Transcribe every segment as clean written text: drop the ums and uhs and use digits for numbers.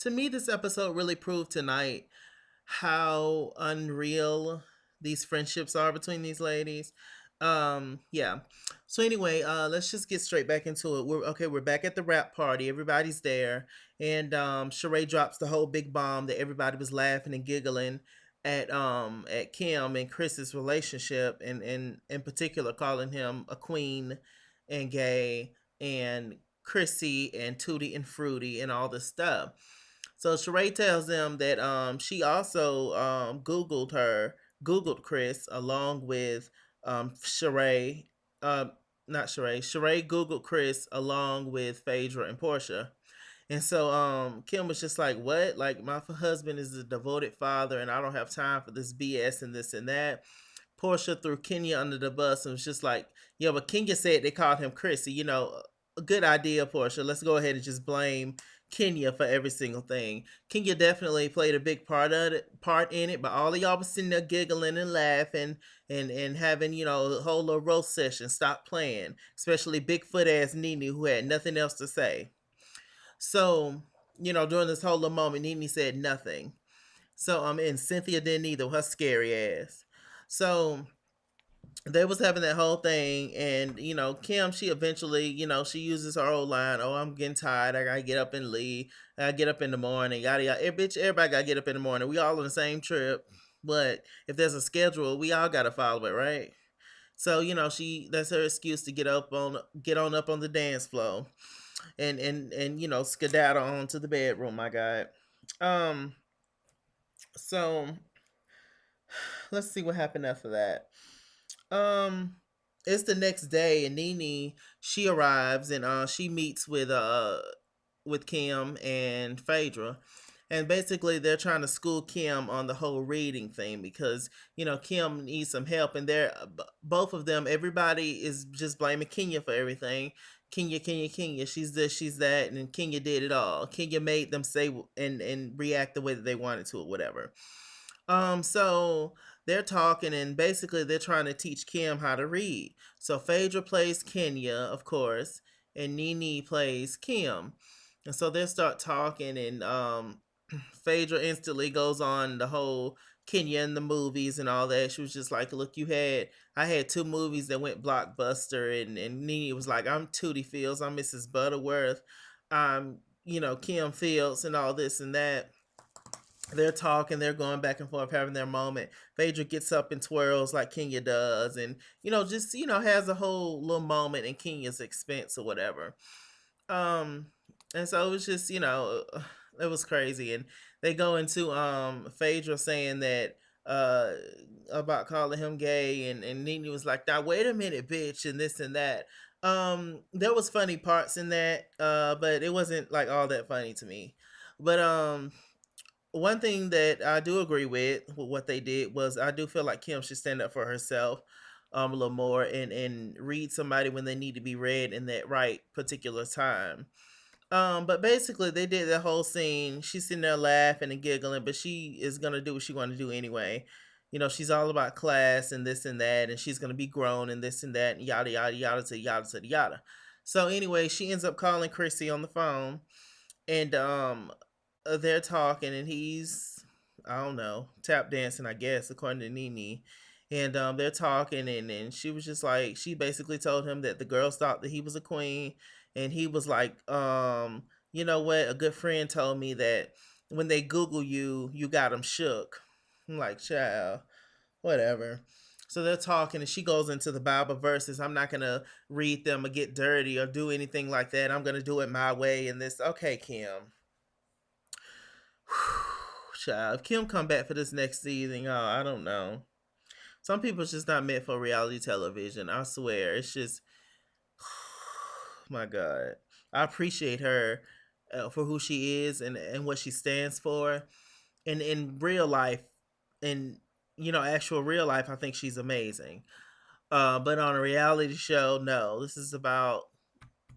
To me, this episode really proved tonight how unreal these friendships are between these ladies. Yeah. So anyway, let's just get straight back into it. We're back at the rap party. Everybody's there, and Sheree drops the whole big bomb that everybody was laughing and giggling at Kim and Chris's relationship, and in particular calling him a queen and gay, and Chrissy and Tootie and Fruity and all this stuff. So Sheree tells them that she also Googled Chris along with Sheree, not Sheree. Sheree Googled Chris along with Phaedra and Portia. And so Kim was just like, "What? Like my husband is a devoted father, and I don't have time for this BS and this and that." Portia threw Kenya under the bus and was just like, "Yeah, but Kenya said they called him Chrissy. A good idea, Portia. Let's go ahead and just blame Kenya for every single thing." Kenya definitely played a big part in it, but all of y'all was sitting there giggling and laughing and having a whole little roast session. Stop playing, especially Bigfoot ass Nene who had nothing else to say. So during this whole little moment, Nene said nothing. So and Cynthia didn't either, her scary ass. So they was having that whole thing, and Kim, she eventually, she uses her old line, "Oh, I'm getting tired, I gotta get up and leave, I gotta get up in the morning, yada yada." Bitch, everybody gotta get up in the morning, we all on the same trip, but if there's a schedule, we all gotta follow it, right? So she, that's her excuse to get on up on the dance floor and skedaddle on to the bedroom, my god. Um so let's see what happened after that. Um, it's the next day, and Nene, she arrives, and she meets with Kim and Phaedra, and basically they're trying to school Kim on the whole reading thing because Kim needs some help, and both of them, everybody is just blaming Kenya for everything. Kenya, she's this, she's that, and Kenya did it all. Kenya made them say and react the way that they wanted to, or whatever. So they're talking, and basically they're trying to teach Kim how to read. So Phaedra plays Kenya, of course, and Nene plays Kim. And so they start talking, and Phaedra instantly goes on the whole Kenya and the movies and all that. She was just like, "Look, I had two movies that went blockbuster," and Nene was like, "I'm Tootie Fields, I'm Mrs. Butterworth, I'm Kim Fields, and all this and that." They're talking, they're going back and forth, having their moment. Phaedra gets up and twirls like Kenya does, and just has a whole little moment in Kenya's expense or whatever. Um, and so it was just it was crazy, and they go into Phaedra saying that uh about calling him gay, and Nene was like, "Now wait a minute, bitch," and this and that. There was funny parts in that, but it wasn't like all that funny to me. But one thing that I do agree with what they did was I do feel like Kim should stand up for herself a little more and read somebody when they need to be read in that right particular time. But basically they did the whole scene. She's sitting there laughing and giggling, but she is gonna do what she wanna do anyway. She's all about class and this and that, and she's gonna be grown and this and that, and yada yada yada to yada to yada. So anyway, she ends up calling Chrissy on the phone, and they're talking, and he's, I don't know, tap dancing, I guess, according to Nene. And they're talking, and she was just like, she basically told him that the girls thought that he was a queen, and he was like, you know what? A good friend told me that when they Google you, you got them shook. I'm like, child, whatever. So they're talking, and she goes into the Bible verses. "I'm not gonna read them or get dirty or do anything like that. I'm gonna do it my way." And this, okay, Kim. Child, if Kim come back for this next season, oh, I don't know. Some people it's just not meant for reality television. I swear, it's just, my God. I appreciate her for who she is and what she stands for. And in real life, in actual real life, I think she's amazing. But on a reality show, no. This is about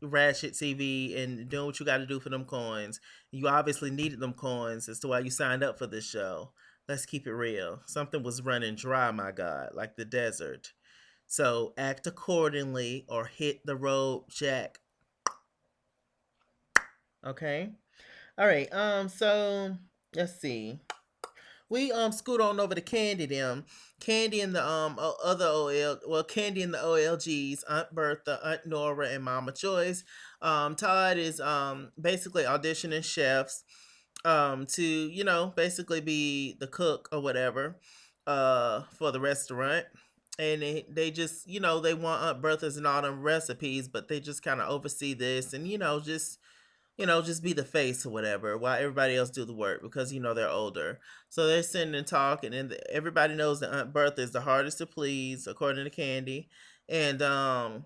Ratchet TV and doing what you got to do for them coins. You obviously needed them coins as to why you signed up for this show. Let's keep it real. Something was running dry, my God, like the desert. So act accordingly or hit the road, Jack. Okay? All right. So let's see. We scoot on over to Candy them. Candy and the other OL, well, Candy and the OLGs, Aunt Bertha, Aunt Nora, and Mama Joyce. Todd is basically auditioning chefs to, basically be the cook or whatever for the restaurant. And they just, they want Aunt Bertha's and all them recipes, but they just kind of oversee this and, just be the face or whatever while everybody else do the work because they're older. So they're sitting and talking, and everybody knows that Aunt Bertha is the hardest to please, according to Candy, and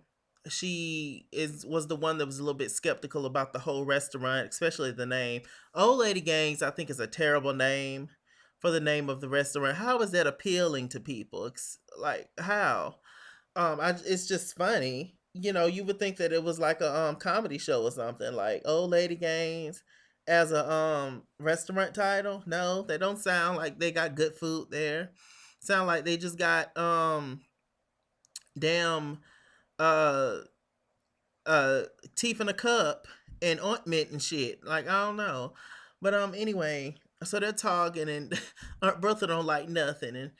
she is was the one that was a little bit skeptical about the whole restaurant, especially the name. Old Lady Gangs, I think, is a terrible name for the name of the restaurant. How is that appealing to people? Like how? It's just funny. You would think that it was like a comedy show or something, like Old Lady Games as a restaurant title. No, they don't sound like they got good food there. Sound like they just got damn uh uh teeth in a cup and ointment and shit. Like I don't know. But anyway, so they're talking and Aunt Bertha don't like nothing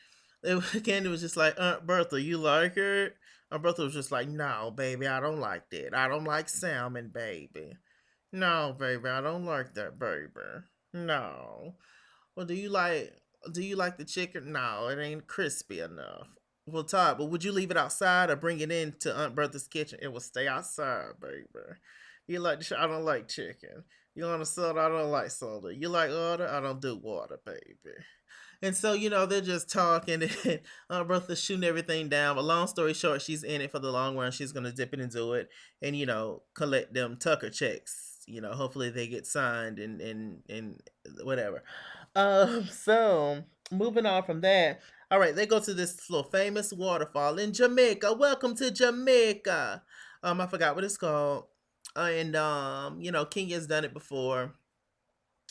and Candy was just like, Aunt Bertha, you like her? Aunt Bertha was just like, no, baby, I don't like that. I don't like salmon, baby. No, baby, I don't like that, baby. No. Well, do you like the chicken? No, it ain't crispy enough. Well, Todd, but would you leave it outside or bring it into Aunt Bertha's kitchen? It will stay outside, baby. You like I don't like chicken. You want a soda? I don't like soda. You like water? I don't do water, baby. And so, they're just talking and Aunt Bertha's shooting everything down. But long story short, she's in it for the long run. She's gonna dip it and do it and, collect them Tucker checks. Hopefully they get signed and whatever. So moving on from that. All right, they go to this little famous waterfall in Jamaica. Welcome to Jamaica. I forgot what it's called. And Kenya's done it before,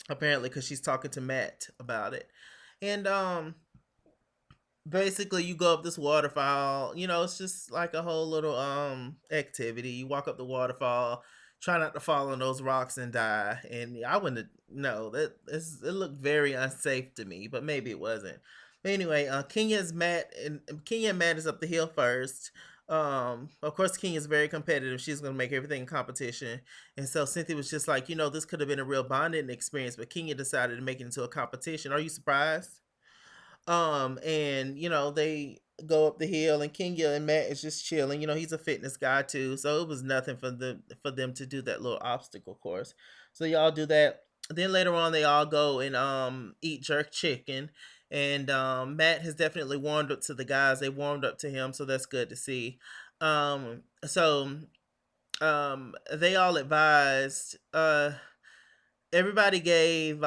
apparently, because she's talking to Matt about it. And basically you go up this waterfall. It's just like a whole little activity. You walk up the waterfall, try not to fall on those rocks and die. And I wouldn't know that it looked very unsafe to me, but maybe it wasn't. But anyway, Kenya and Matt is up the hill first. Of course, Kenya's very competitive. She's gonna make everything a competition. And so Cynthia was just like, this could have been a real bonding experience, but Kenya decided to make it into a competition. Are you surprised? And they go up the hill, and Kenya and Matt is just chilling. He's a fitness guy too, so it was nothing for them to do that little obstacle course. So y'all do that. Then later on, they all go and eat jerk chicken. And Matt has definitely warmed up to the guys. They warmed up to him, so that's good to see. So they all advised. Everybody gave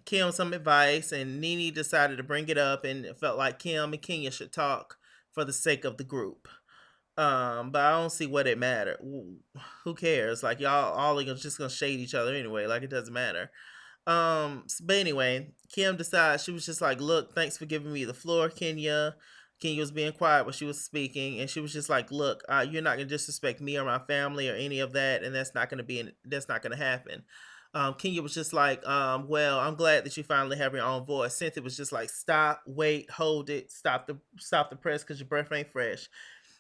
Kim some advice, and Nene decided to bring it up, and it felt like Kim and Kenya should talk for the sake of the group. But I don't see what it mattered. Who cares? Like y'all all are just gonna shade each other anyway. Like it doesn't matter. But anyway, Kim decided she was just like, "Look, thanks for giving me the floor, Kenya." Kenya was being quiet when she was speaking, and she was just like, "Look, you're not gonna disrespect me or my family or any of that, and that's not gonna happen." Kenya was just like, "Well, I'm glad that you finally have your own voice." Cynthia was just like, "Stop, wait, hold it, stop the press, because your breath ain't fresh."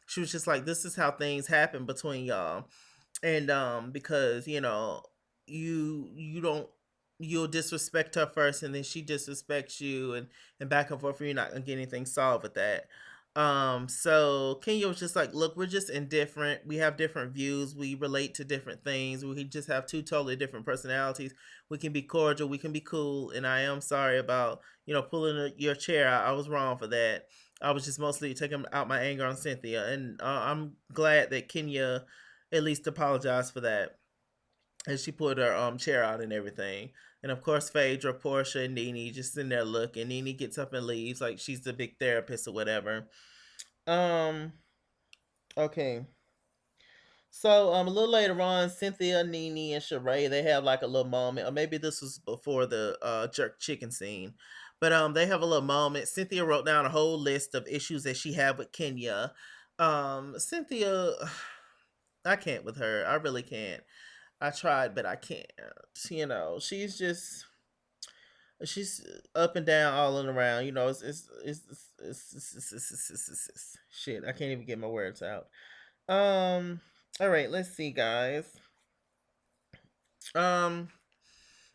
She was just like, "This is how things happen between y'all." And because you don't you'll disrespect her first, and then she disrespects you, and back and forth, and you're not gonna get anything solved with that. So Kenya was just like, look, we're just indifferent. We have different views. We relate to different things. We just have two totally different personalities. We can be cordial. We can be cool. And I am sorry about, pulling your chair out. I was wrong for that. I was just mostly taking out my anger on Cynthia. And I'm glad that Kenya at least apologized for that. And she pulled her chair out and everything. And of course, Phaedra, Portia, and Nene just sitting there looking. Nene gets up and leaves like she's the big therapist or whatever. Um. Okay. So a little later on, Cynthia, Nene, and Sheree, they have like a little moment, or maybe this was before the jerk chicken scene, but they have a little moment. Cynthia wrote down a whole list of issues that she had with Kenya. Cynthia, I can't with her. I really can't. I tried, but I can't. You know, she's up and down, all and around. You know, shit. I can't even get my words out. All right, let's see, guys. Um,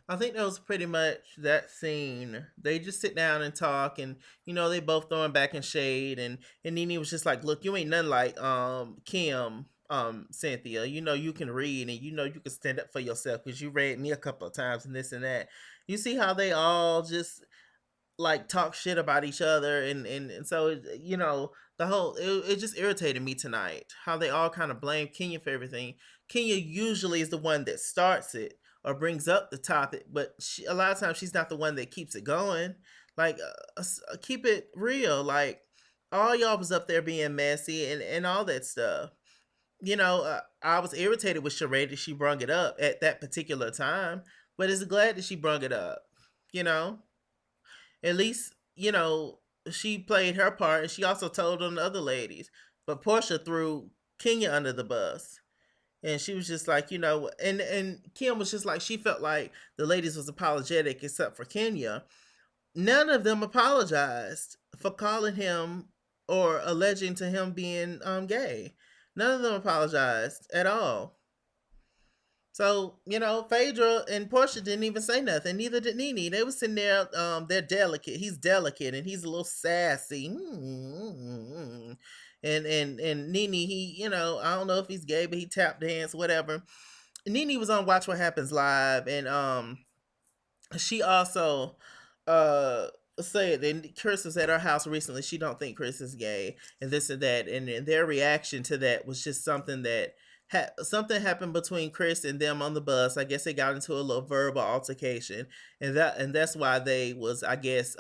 I think that was pretty much that scene. They just sit down and talk, and they both throwing back in shade, and Nene was just like, "Look, you ain't nothing like Kim, Cynthia. You know you can read, and you can stand up for yourself because you read me a couple of times and this and that. You see how they all just like talk shit about each other, and so the whole it just irritated me tonight how they all kind of blame Kenya for everything. Kenya usually is the one that starts it or brings up the topic, but a lot of times she's not the one that keeps it going. Like, keep it real. Like, all y'all was up there being messy and all that stuff. I was irritated with Sheree that she brung it up at that particular time, but it's glad that she brung it up. You know, at least, she played her part and she also told on the other ladies. But Portia threw Kenya under the bus. And she was just like, and Kim was just like, she felt like the ladies was apologetic except for Kenya. None of them apologized for calling him or alleging to him being gay. None of them apologized at all. So, Phaedra and Portia didn't even say nothing. Neither did Nene. They was sitting there. They're delicate. He's delicate and he's a little sassy. And Nene, he, I don't know if he's gay, but he tap dance, whatever. Nene was on Watch What Happens Live, and she also uh said that Chris was at her house recently. She don't think Chris is gay, and this and that, and their reaction to that was just something that something happened between Chris and them on the bus. I guess they got into a little verbal altercation, and that's why they was, I guess,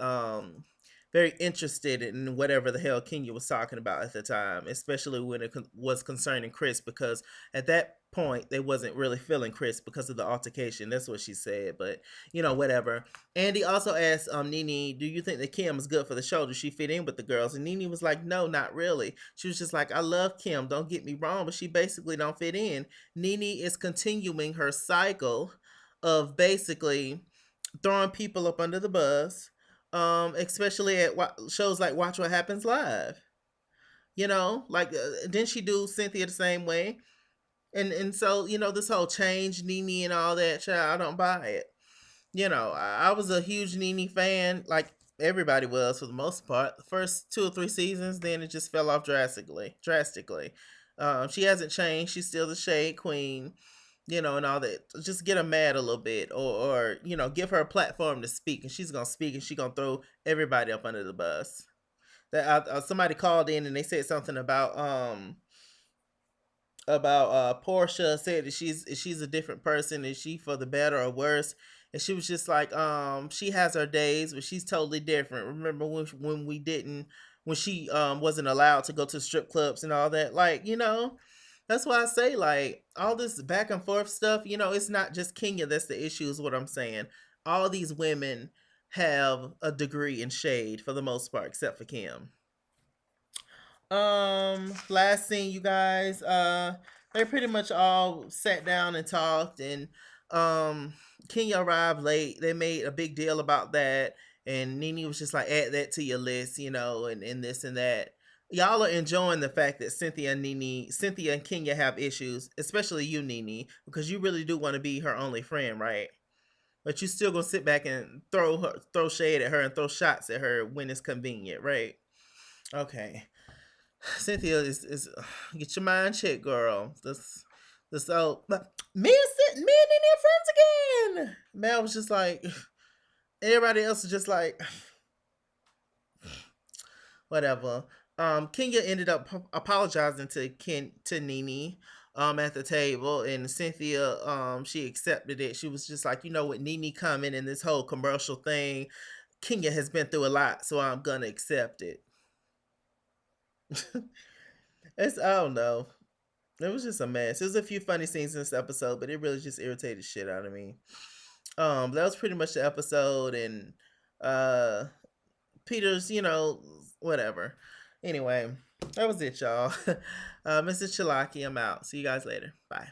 very interested in whatever the hell Kenya was talking about at the time, especially when it was concerning Chris, because at that point they wasn't really feeling Chris because of the altercation. That's what she said, but whatever. Andy also asked Nene, do you think that Kim is good for the show? Does she fit in with the girls? And Nene was like, no, not really. She was just like, I love Kim, don't get me wrong, but she basically don't fit in. Nene is continuing her cycle of basically throwing people up under the bus, especially at shows like Watch What Happens Live. Like, didn't she do Cynthia the same way? And so, this whole change Nene and all that, child, I don't buy it. I was a huge Nene fan, like everybody was for the most part. The first 2 or 3 seasons, then it just fell off drastically. She hasn't changed. She's still the shade queen, and all that. Just get her mad a little bit, or give her a platform to speak, and she's gonna speak, and she's gonna throw everybody up under the bus. That somebody called in and they said something about Portia, said that she's a different person. Is she for the better or worse? And she was just like, she has her days, but she's totally different. Remember when we didn't, when she wasn't allowed to go to strip clubs and all that? Like, that's why I say, like, all this back and forth stuff, it's not just Kenya that's the issue, is what I'm saying. All these women have a degree in shade for the most part, except for Kim. Last scene, you guys, they pretty much all sat down and talked, and Kenya arrived late. They made a big deal about that, and Nene was just like, add that to your list, and this and that. Y'all are enjoying the fact that Cynthia and Kenya have issues, especially you, Nene, because you really do want to be her only friend, right? But you still gonna sit back and throw shade at her and throw shots at her when it's convenient, right? Okay. Cynthia is get your mind checked, girl. This old me and Nene are friends again. Man, I was just like, everybody else is just like, whatever. Kenya ended up apologizing to Nene at the table, and Cynthia she accepted it. She was just like, with Nene coming in this whole commercial thing, Kenya has been through a lot, so I'm gonna accept it. I don't know. It was just a mess. There's a few funny scenes in this episode, but it really just irritated shit out of me. That was pretty much the episode, and uh Peter's, whatever. Anyway, that was it, y'all. Mr. Chalaki, I'm out. See you guys later. Bye.